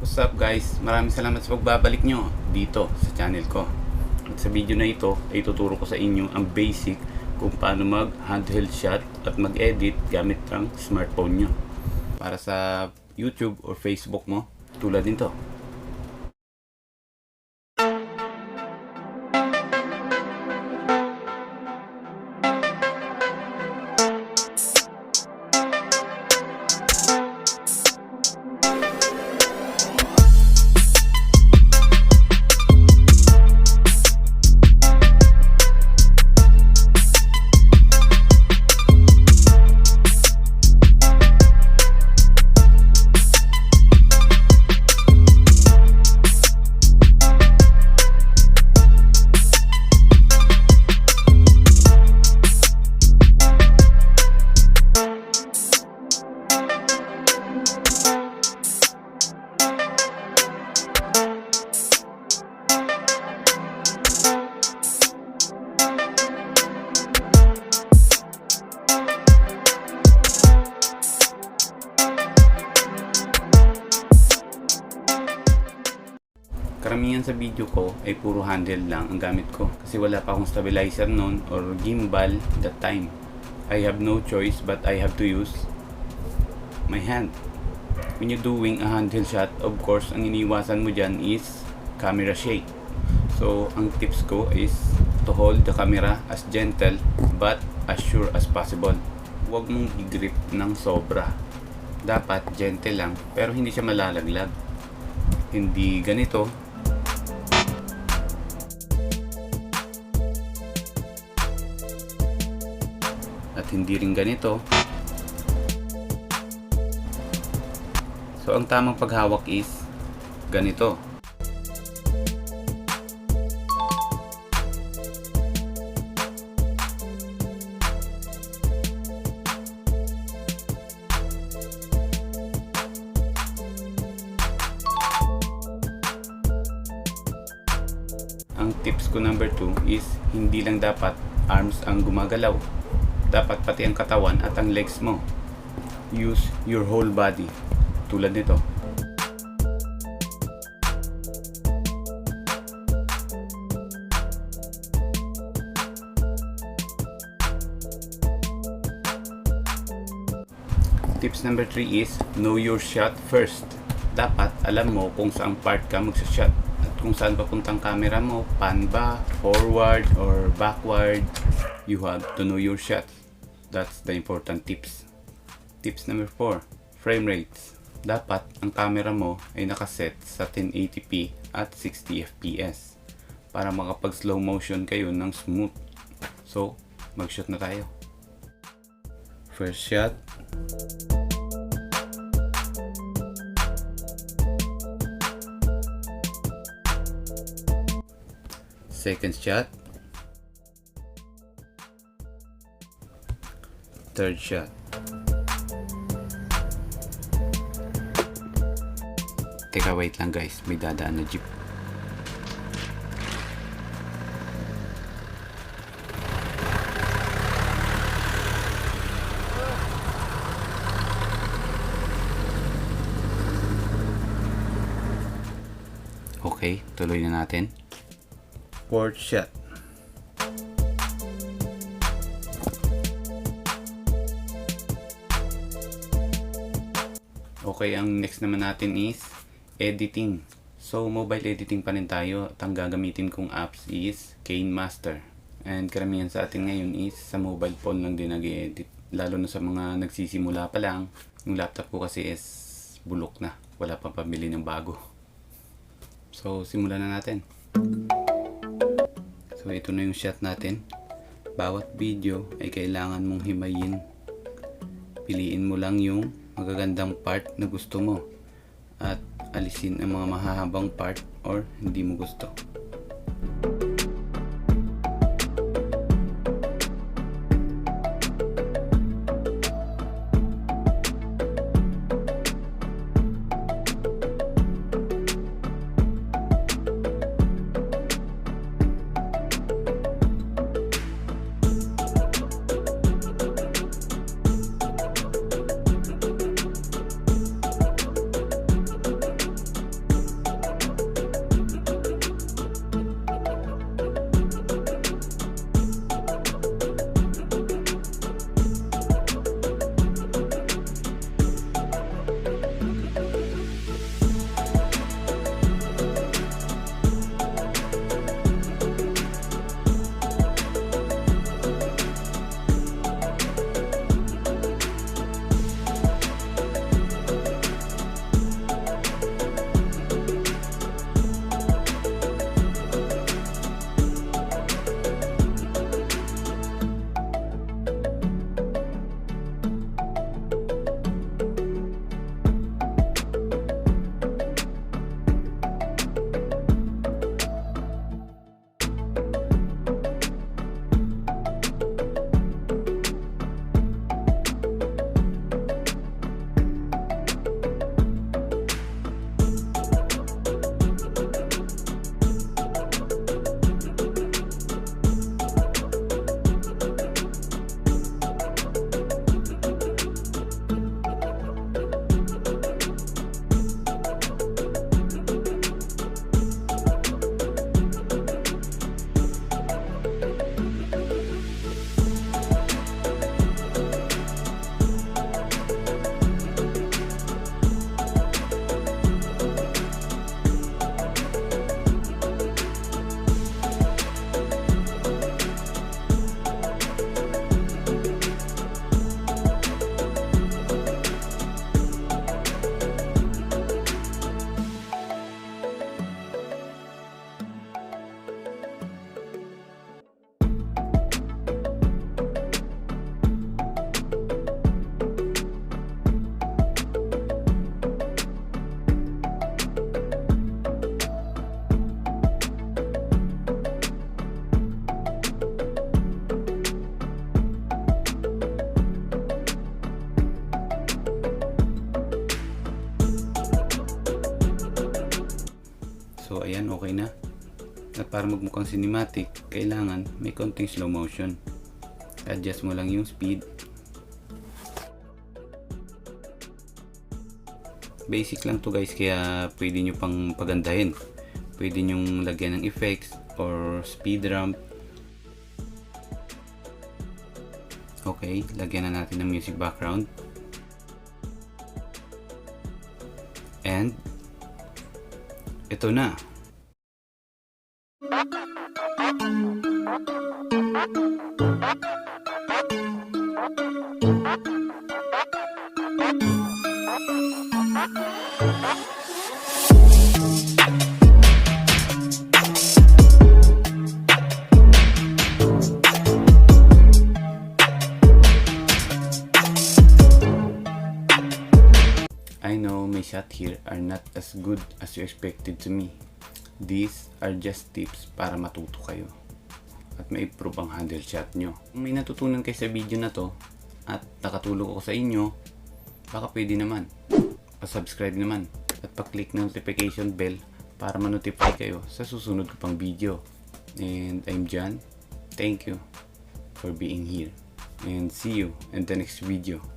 What's up guys? Maraming salamat sa pagbabalik nyo dito sa channel ko. At sa video na ito ay tuturo ko sa inyo ang basic kung paano mag handheld shot at mag-edit gamit ang smartphone nyo para sa YouTube or Facebook mo tulad nito. Karamihan sa video ko ay puro handle lang ang gamit ko kasi wala pa akong stabilizer noon or gimbal that time. I have no choice but I have to use my hand. When you're doing a handheld shot, of course, ang iniwasan mo dyan is camera shake. So, ang tips ko is to hold the camera as gentle but as sure as possible. Huwag mong i-grip ng sobra. Dapat gentle lang pero hindi siya malalaglag. Hindi ganito. At hindi rin ganito. So ang tamang paghawak is ganito. Ang tips ko number 2 is hindi lang dapat arms ang gumagalaw. Dapat pati ang katawan at ang legs mo. Use your whole body. Tulad nito. Tips number 3 is know your shot first. Dapat alam mo kung saan part ka magsa-shot at kung saan papuntang camera mo, pan ba, forward or backward. You have to know your shot. That's the important tips. Tips number 4, frame rates. Dapat ang camera mo ay nakaset sa 1080p at 60 fps para makapag slow motion kayo ng smooth. So, mag-shoot na tayo. First shot. Second shot. Third shot. Teka, wait lang guys, may dadaan na jeep. Okay, tuloy na natin. Fourth shot. Okay, ang next naman natin is editing. So, mobile editing pa rin tayo. At ang gagamitin kong apps is Master. And karamihan sa atin ngayon is sa mobile phone lang din nag-edit. Lalo na sa mga nagsisimula pa lang. Yung laptop ko kasi is bulok na. Wala pang pabili ng bago. So, simulan na natin. So, ito na yung shot natin. Bawat video ay kailangan mong himayin. Piliin mo lang yung magagandang part na gusto mo at alisin ang mga mahahabang part or hindi mo gusto. ayan, okay na. At para magmukhang cinematic, kailangan may konting slow motion. Adjust mo lang yung speed. Basic lang to guys, kaya pwede nyo pang pagandahin. Pwede nyong lagyan ng effects or speed ramp. Okay, lagyan na natin ng music background. And ito na. I know my shot here are not as good as you expected to me. These are just tips para matuto kayo at ma-improve ang handle shot nyo. Kung may natutunan kayo sa video na to at nakatulong ako sa inyo, baka pwede naman pa-subscribe naman at pa-click ng notification bell para ma-notify kayo sa susunod ko pang video. And I'm John. Thank you for being here and see you in the next video.